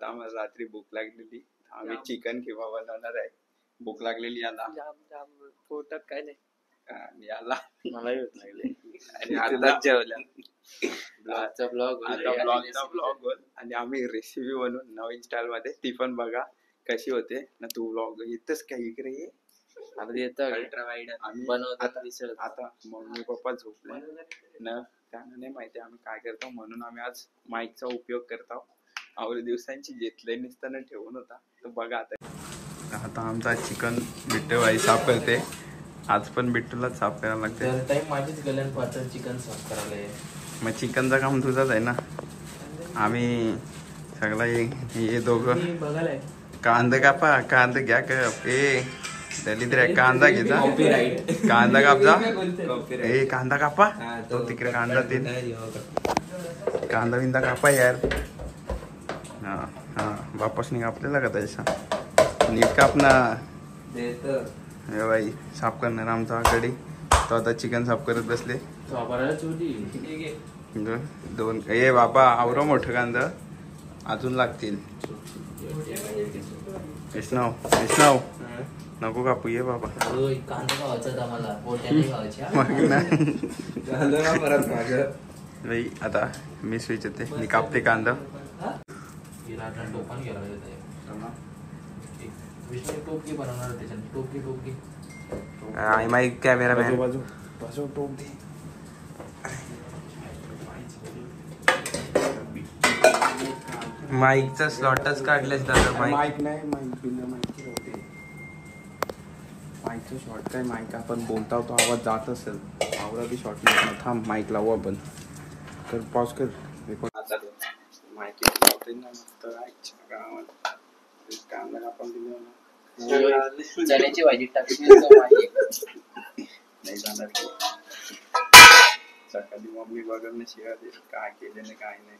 आता आम्हाला रात्री भूक लागलेली, आम्ही चिकन किंवा बनवणार आहे. भूक लागलेली याला, जाम पोटात काय नाही याला मला येत लागले. आणि आता जेवल्या आता ब्लॉग होईल आणि आम्ही रेसिपी बनवून नवीन स्टाईल मध्ये, ती पण बघा कशी होते ना. तू ब्लॉग इथंच काही इकडे ये. अल्ट्रा वाईड आता मम्मी पप्पा झोपले ना, त्यांना नाही माहिती आम्ही काय करतो, म्हणून आम्ही आज माईकचा उपयोग करतो. आवडी दिवसांची घेतलंय निसताना ठेवून होता तो बघा. आता आमचा चिकन बिट्टू बाई साफ करते. आज पण बिट्टूलाच साफ करायला लागते. माझीच गलन पातळ चिकन साफ करायला. मग चिकनचं काम तुझंच आहे ना. आम्ही सगळा हे दोघं बघायला कांदा कापा, कांदा घ्या कप. दलिद्र कांदा घ्यायचा, कांदा कापजा. कांदा कापा तो तिकडे कांदा ते कांदा बिंदा कापा यार. हा हा वापस कापलेला का त्याचा नीट कापना. हे बाई साफ करणार आमचा कडे. तो आता चिकन साफ करत बसले. दोन बाबा आवरा मोठं कांदा अजून लागतील. विष्णव विष्णव नको कापू ये बाबा. आता मी स्विच येते, मी कापते कांदा. माईक कॅमेरा मॅन टोप दे. माईकचा स्लॉटच काढलेच दादा. माईक नाही, माईकचा शॉर्ट काय, माईक आपण बोलता तो आवाज जात असेल, आवडा बी शॉर्ट नाही. थांब माईक लावू आपण. कर पॉज कर. माईक कांदा आपण दिलं चण्याची भाजी टाकली नाही जाणार. सकाळी मम्मी वगैरे शिवाय काय केले नाही काय नाही.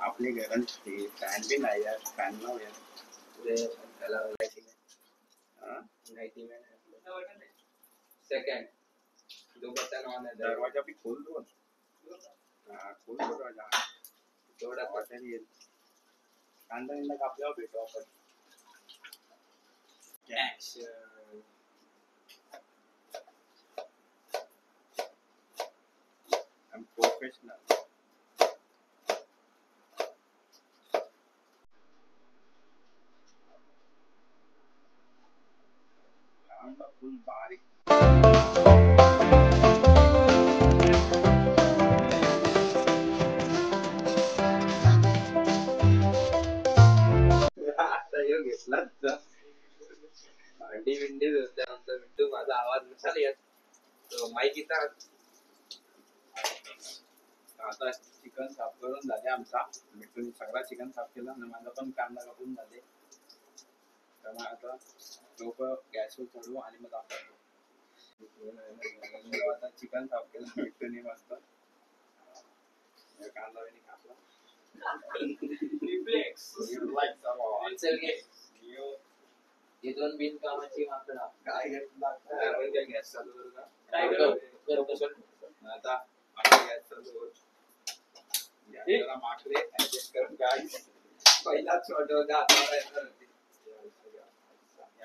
आपले घरात फॅन बी नाही यार. फॅन लाव यार. सेकंड दरवाजा भी खोल दो. खोल दरवाजा. तेवढा पटकन येईल. कांदा बिंदा कापल्यावर भेटू आपण. I'm professional. फुल बारीक. घेतला भांडी बिंडी त्यानंतर बिट्टू माझा आवाज नसाल येत. माईक इथं. आता चिकन साफ करून झाले आमचा. बिट्टूने सगळा चिकन साफ केला आणि माझा पण कांदा कापून झाले. त्यामुळे आता लोक गॅसवर चढवू आणि मग दाखवतो. आता चिकन साफ केलं बिट्टूने मस्त. कांदा बिनी कापला. हे दोन बिन कामाची माकडा काय गॅस चालू करू का. आता गॅस चालू माकडे ऍडजस्ट करून काय पहिलाच छोट होता.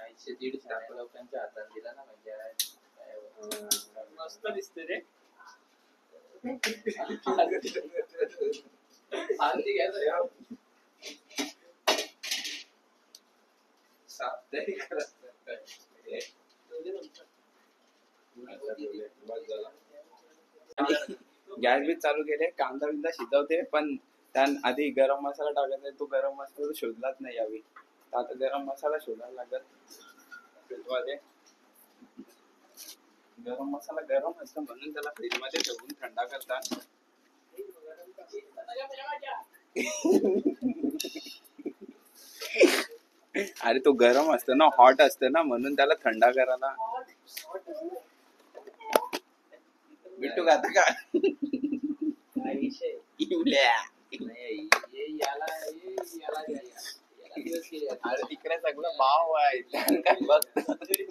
150 लोकांच्या हातात दिला ना म्हणजे मस्त दिसते रे. गॅस बी चालू केले. कांदा बिंदा शिजवते पण त्या आधी गरम मसाला टाकायचा. तो गरम मसाला शोधलाच नाही यावी. आता गरम मसाला शोधायला लागत. गरम मसाला गरम असतो म्हणून त्याला फ्रीज मध्ये ठेवून थंडा करतात. अरे तो गरम असतो ना, हॉट असतो ना, म्हणून त्याला थंडा करायला. बिट्टू गाता का अरे तिकडे सगळं भाव आहे.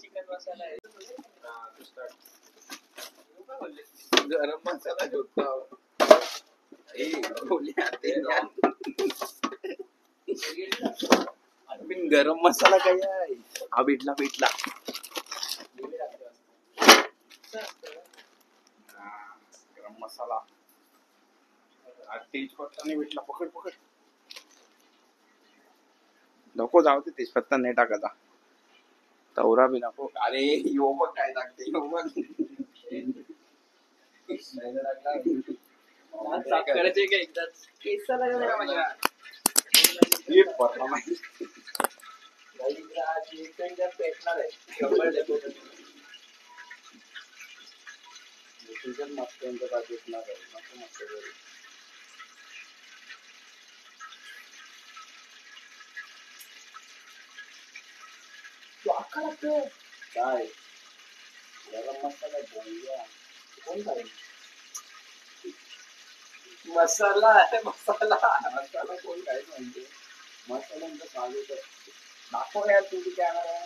चिकन मसाला आहे. गरम मसाला शोधतो. गरम मसाला काय आहे हा भेटला गरम मसाला तेजपत्ता नाही भेटला पकड नको जाऊ ते तेजपत्ता नाही टाकायचा तवरा बी नको अरे यो बघ काय लागते यो बघ काय गरम मसाला कोण काय मसाला कोण काय म्हणते मसाल्यांचं चालू तर दाखव यार तुम्ही कॅमेरा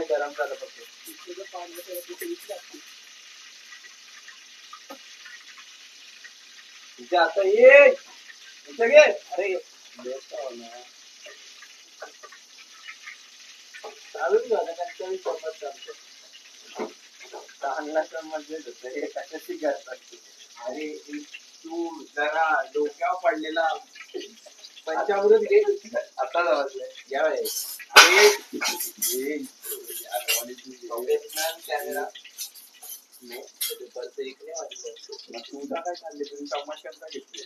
गरम झालं फक्त आता ये अरे चालूच झालं कधी सोबत चालतो हे कशाची करतात अरे तू जरा डोक्यावर पडलेला पंचामृत घे आता जावं या वेळेस अरे कॅमेरा तुझा काय चालले तुम्ही तमाशा घेतले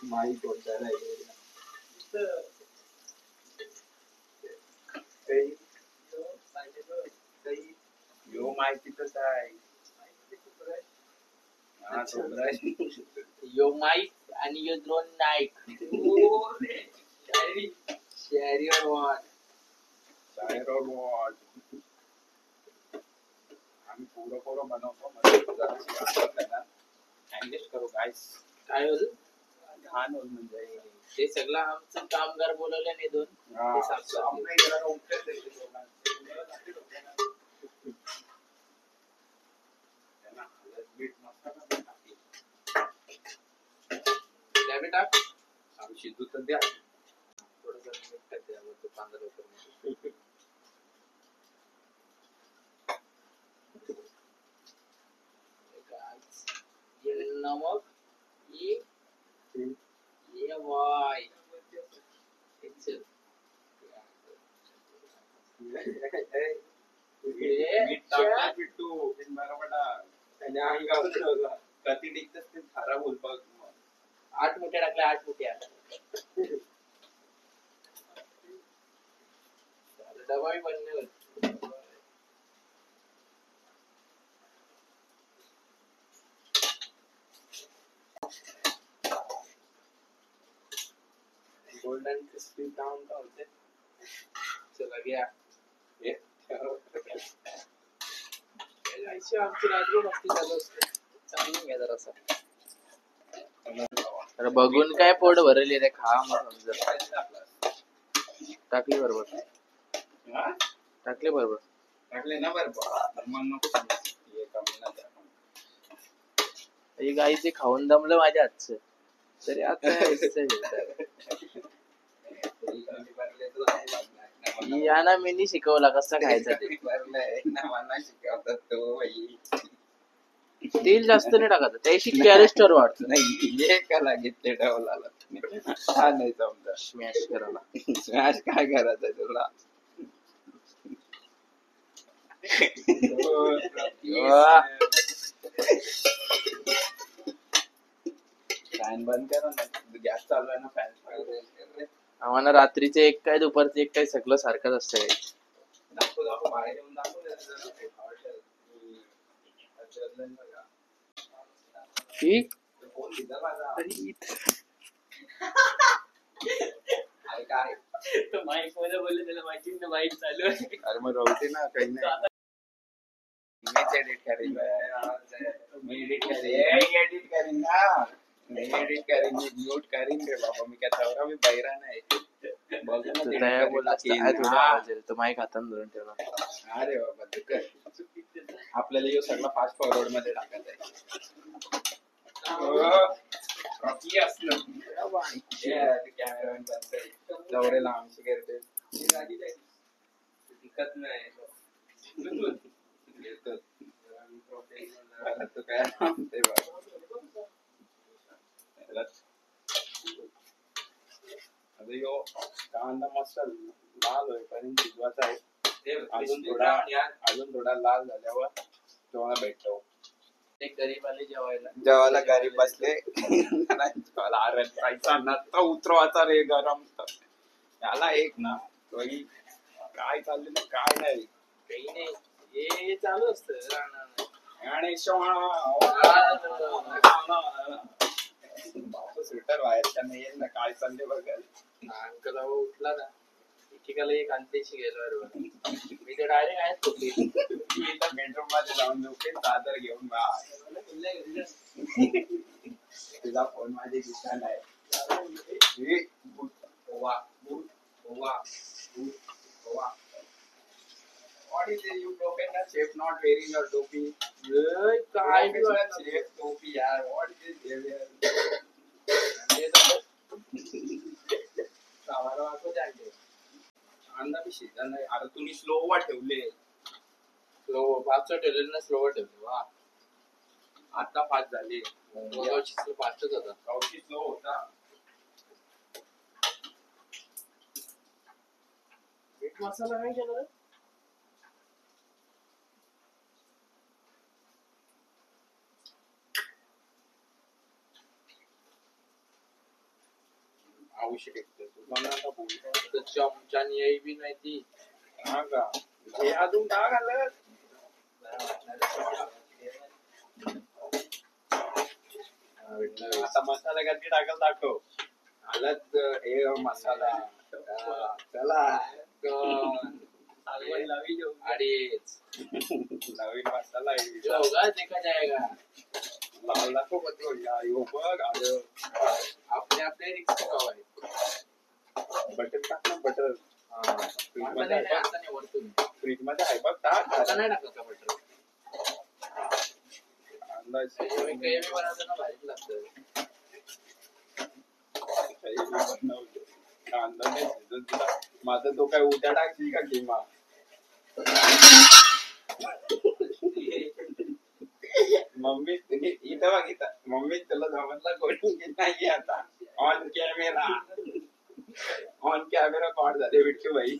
माई कोणत्याला यो माहितीच आहे यो माईक आणि यो द्रोण नाईक शायरी और वॉट आम्ही पोरं बनवतो ऍडजस्ट करू गाईस काय होईल घाण होईल म्हणजे ते सगळं आमचं कामगार बोलवलं नाही दोन टाक शिजू तर द्या थोडस द्या कांदा लवकर नमक ये वाय कधी टिकत खराब होईल बघ 8 मोठ्या टाकल्या 8 मोठ्या डबाही बनले गोल्डन क्रिस्पी ब्राउन का होते चला गया आमची रात्री मस्ती चालू असते चालू घ्या जरासा अरे बघून काय पोट भरले रे खा मग समजा टाकली बरोबर टाकले ना बरोबर ही गाईचे खाऊन दमलं माझ्या हातचं तरी आता याना मी शिकवला कसं खायचं ते तेल जास्त नाही टाकायचं त्याशी कॅरेस्टर वाढत नाही एकाला घेतले ठेवला नाही समजा स्मॅश करायला स्मॅश काय करायचं तुला फॅन बंद करा ना गॅस चालू आहे ना फॅन आम्हाला रात्रीचे एक काय दुपारचे एक काय सगळं सारखंच असतं काही दाखव बाहेर येऊन ठीक काय तो माईक मध्ये बोलले त्याला माहिती ना माईक चालू आहे. अरे मग राहू दे ना काही नाही. मीच एडिट करेन. मी एडिट करीन ना. मी एडिट करीन, मी म्यूट करीन रे बाबा. मी काय चौरा मी बैरा नाही. बघ ना ते काय बोलला थोडा आवाज येईल तो माईक हाताने धरून ठेवला. अरे बाबा तू कर. आपल्याला हे सगळं फास्ट फॉरवर्ड मध्ये टाकायचं आहे. रॉकी असलं कॅमेरामॅन बनतोय जवळेला आमची करते टिकत नाही तू काय म्हणते आता यो कांदा मस्त लाल होईपर्यंत शिजवायचा आहे. अजून थोडा लाल झाल्यावर जेव्हा भेटतो ते गरीबाले जेवायला गरीब बसले नसता उतरवाचा रे गरम त्याला एक ना काय चाललेलं काय नाही काही नाही हे चालू असतं आणि स्वेटर व्हायच्या नाही येईल ना काय चालले बघायला. अंकल उठला ना एकेकाला एक अंतेशी गेलो मी तर डायरेक्ट आहेच बेडरूम मध्ये जाऊन झोपेल चादर घेऊन तुझा फोन माझे दिसणार आहे. What is it? You broken the shape, not wearing your topi. काय shape topi यार. What is this behavior? अंदा भी शिजा नाही. अरे तुम्ही स्लोवर ठेवले. स्लो फास्ट ठेवले ना स्लोवर ठेवले वा आता फास्ट झाले. फास्टच होता कौशी स्लो होता. मीठ मसाला नाही केला आवश्यक तुला आता बोलतो चमचानी याई बी नाही ती हा का हे अजून का घालत आता मसाला कधी टाकल दाखव. आलंच हे मसाला चला अडीच नवीन मसाला होगा देखा जाएगा लाल दाखव बघ आपले आपले रिक्स आहे बटर टाक ना बटर फ्रीज मध्ये आहे बघ टाक आता नाही टाकत का बटर अंदाज बनवताना भारीच लागतं कांदा नाही माझा तो काय उद्या टाकशील का किंवा मम्मी इथं बघ इथं मम्मी तुला जमतला कोणी नाही आता ऑन कॅमेरा कॉड झाले विठ्ठू भाई.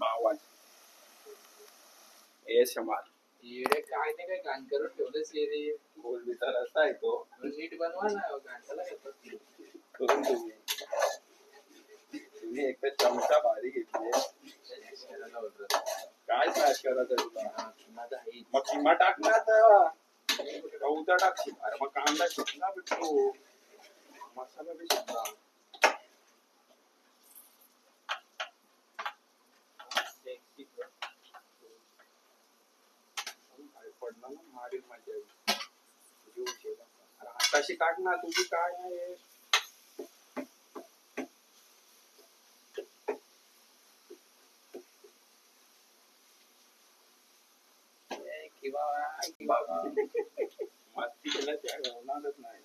आवाज ASMR येडे काय नाही काय गाण करून ठेवलंच रे बोल बिचा रस्ता आहे तो नीट बनवा ना गाणसाला घेतात करून तुम्ही एक तर चमचा भारी घेतली काय स्मॅश करायचं तुला मग किंवा टाक ना आता उद्या टाकशील. अरे मग कांदा शिकला भेटतो मसाला बी शिकला पडला ना मारील माझ्या आताशी टाक ना तुझी काय आहे मस्ती केल्या त्या होणारच नाही.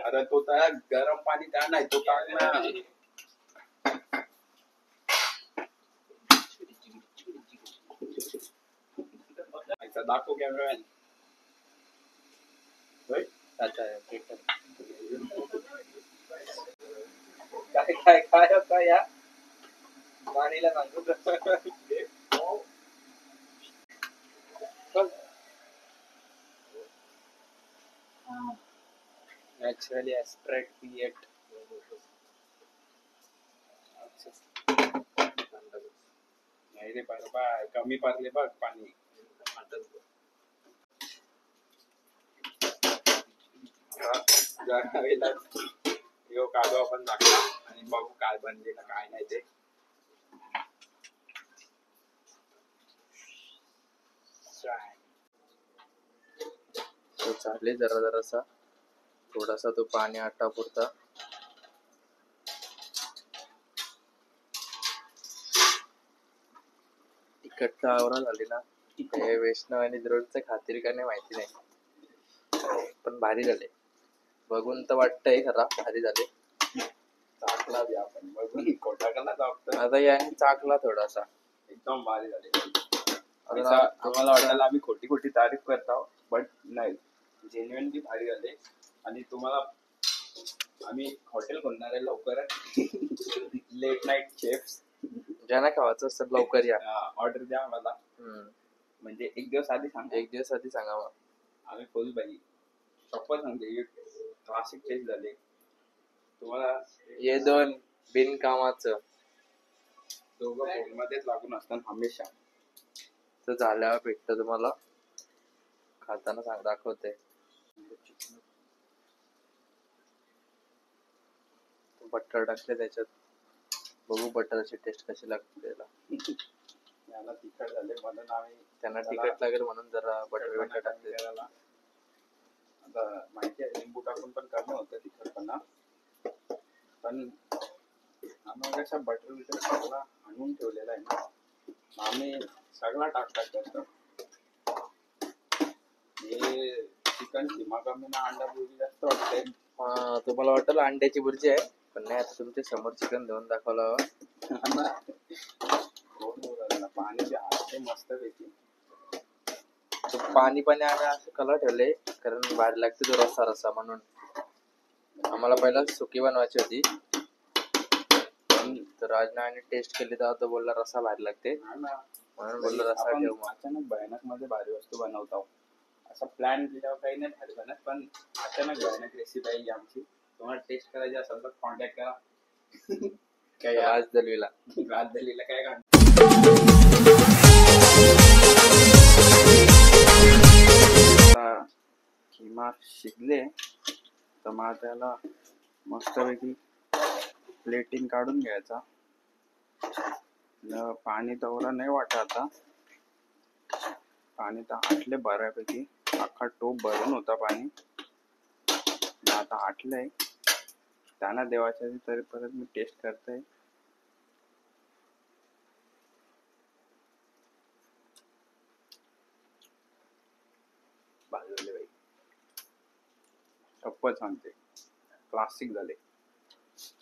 अरे तो त्या गरम पाणी त्या नाही तो टाक ना दाखव कॅमेरामॅन काय या पाणीला सांगू नॅचरली एक्सट्रॅक्ट पीएट. नाही रे बरोबा कमी पडले बघ पाणी. यो काढू आपण टाकला आणि बघू काय बनले ना काय नाही ते. तो चालेल जरा जरासा थोडासा तो पाणी आटा पुरता. तिखट आवरा झाली ना हे वैष्णव आणि द्रोणचं खातील का नाही माहिती नाही, पण भारी झाले. बघून तर वाटतंय खरा भारी झाले. चाकला द्या आपण बघून कोटाकाला जाऊ. आता याने चाकला थोडासा एकदम भारी झाले. आम्हाला वाटायला आम्ही खोटी खोटी तारीफ करतो बट नाही जेन्युइनली भारी झाले. आणि तुम्हाला आम्ही हॉटेल खोलणार आहे लवकरच. लेट नाईट शेफ्स ज्यांना खावायचं असतं लवकर या, ऑर्डर द्या आम्हाला. म्हणजे एक दिवस आधी सांगा. एक दिवस आधी सांगा. आम्ही फुल बाई प्रॉपर सांगते. क्लासिक टेस्ट झाले तुम्हाला. हे दोन बिनकामाचं दोघं फोनमध्येच लागून असतात हमेशा. तर झाल्यावर भेटतं तुम्हाला खाताना सांग दाखवते. बटर टाकले त्याच्यात, बघू बटरची टेस्ट कशी लागते त्याला. याला तिखट झाले म्हणून आम्ही त्यांना तिखट लागेल म्हणून जरा बटर टाकले त्याला. आता माहिती आहे लिंबू टाकून पण कमी होतं तिखटपणा, पण आम्हाला कशा बटर बिटर सगळा आणून ठेवलेला आहे ना, आम्ही सगळा टाकतात. हे चिकन किमा कमी ना अंडा बुर्जी जास्त वाटते. तुम्हाला वाटेल अंड्याची बुर्जी आहे, पण नाही. आता तुमच्या समोर चिकन देऊन दाखवलं. पाणी जे आहे मस्त पैकी पाणी पाणी आम्ही असं कलर ठेवले कारण भारी लागते तो रस्सा रस्सा म्हणून. आम्हाला पहिला सुकी बनवायची होती, तर राजनाने टेस्ट केली तेव्हा तो बोलला रस्सा भारी लागते म्हणून बोलला रस्सा ठेव. अचानक भयानक मध्ये भारी वस्तू बनवतो. असं प्लॅन केल्यावर काही नाही भारी बनत, पण अचानक भयानक रेसिपी आहे आमची. तुम्हाला टेस्ट करायची असेल तर कॉन्टॅक्ट करा. काय आज दलवीला काय का किमा शिजले तर मग त्याला मस्तपैकी प्लेटिंग काढून घ्यायचा. पाणी तवरा नाही वाटत. आता पाणी तर आटले बऱ्यापैकी, अख्खा टोप भरून होता पाणी. आता आटलंय त्यांना देवाच्या तरी परत मी टेस्ट करतोय. बाजूले बाई टप्पच सांगते क्लासिक झाले.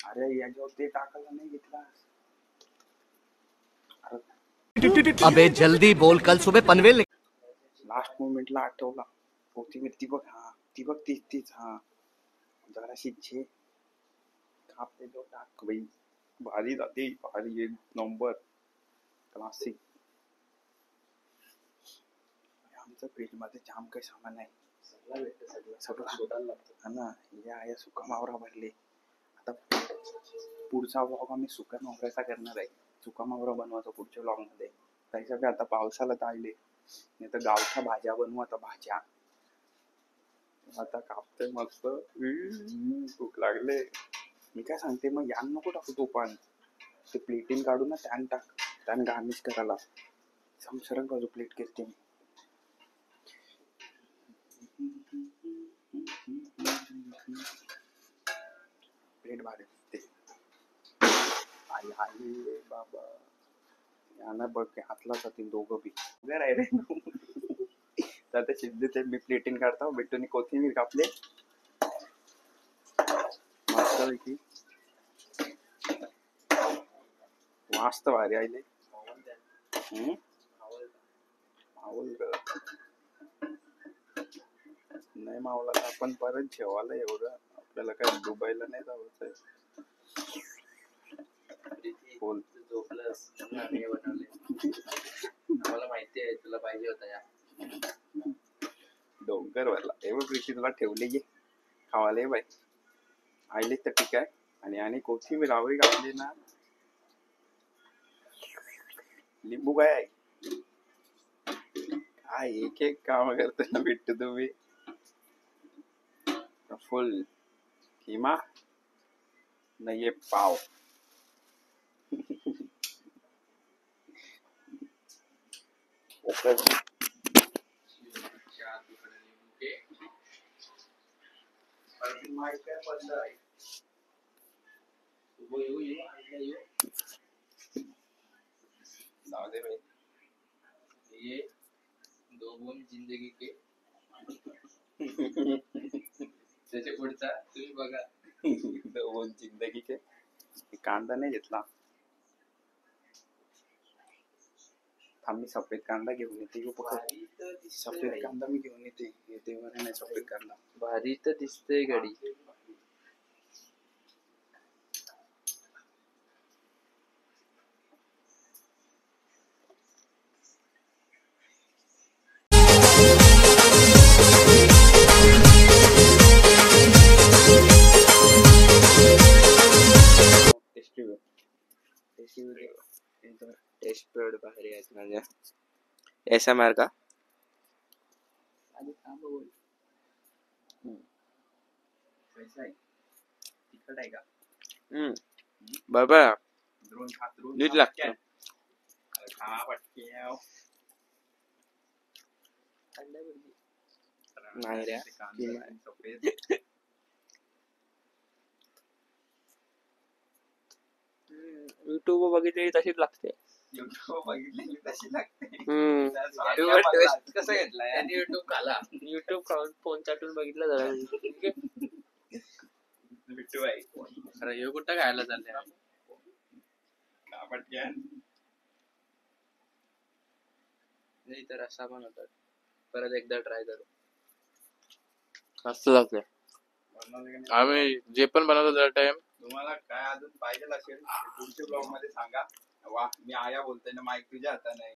अरे याच्यावर ते टाकायला नाही घेतला. अबे जल्दी बोल, कल सुबह पनवेल. लास्ट मोमेंटला आठवला कोथिंबीर ती बघ. हा ती बघ तीच. हा जराशी छे कापते जो टाक बाई. भारी जाते भारी एक नंबर क्लासिक. आमचं फील्ड मध्ये जाम काही सामान आहे. सगळं हा ना. या सुका मावरा भरले. आता पुढचा व्लॉग आम्ही सुका मावऱ्याचा करणार आहे. सुका मावरा बनवायचा पुढच्या व्लॉग मध्ये. त्यासाठी आता पावसाला ताळले, नाही तर गावच्या भाज्या बनवू. आता भाज्या आता कापतोय मस्त. भूक लागले. मी काय सांगते मग यान नको टाकू तो पण ते प्लेटिंग काढू ना त्यान टाक. त्यान गार्निश करायला समसरक बाजू प्लेट करते मी. प्लेट भारी दिसते. आई बाबा यांना बघ हातला जातील दोघं बी. आहे रे आता शिजले ते मी प्लेटिंग काढतो. बिट्टूनी कोथिंबीर कापले मस्त. वास तर भारी आले. नाही मावला तर आपण परत जेवायला. एवढं आपल्याला काय दुबईला नाही जायचंय. बोल झोपलंस बनवले. मला माहिती आहे तुला पाहिजे होता या डोंगर वाला. हे बघ प्रीती तुला ठेवले गे खावाले बाई. आईले तर ठीक आहे. आणि कोथिंबीर आवडी घातली ना. लिंबू काय आहे? काय एक एक काम करताना भेटतो तुम्ही. फुल किमा नाही ये पाव. दे भाई ये दो बूंद जिंदगी के त्याच्या पुढचा तुम्ही बघा. दोन जिंदगी के. कांदा नाही घेतला. थांब मी सफेद कांदा घेऊन येते. सफेद कांदा मी घेऊन येते. येते बरं नाही सफेद कांदा. भारी तर दिसतंय गाडी. टेस्ट पेड भारी आहेत माझ्या. ASMR का? तिखट आहे का? बाबा द्रोण नीट लागतं. खा पटक्याव. नाही रे. सफेद युट्यूब बघितली तशीच लागते. युट्यूब बघितलेली तशी लागते. कसं घेतलाय आणि युट्यूब खाला. युट्यूब खाऊन फोन चाटून बघितलं जरा. बिट्टू आहे. अरे हे कुठं खायला चाललंय? खा पटक्यान. नाही तर असा पण होता. परत एकदा ट्राय करू. मस्त लागते. आम्ही जे पण बनवतो त्या टाइम. तुम्हाला काय अजून पाहिजे असेल पुढच्या ब्लॉग मध्ये सांगा. वा मी आया बोलतोय ना. माईक तुझ्या हातात नाही.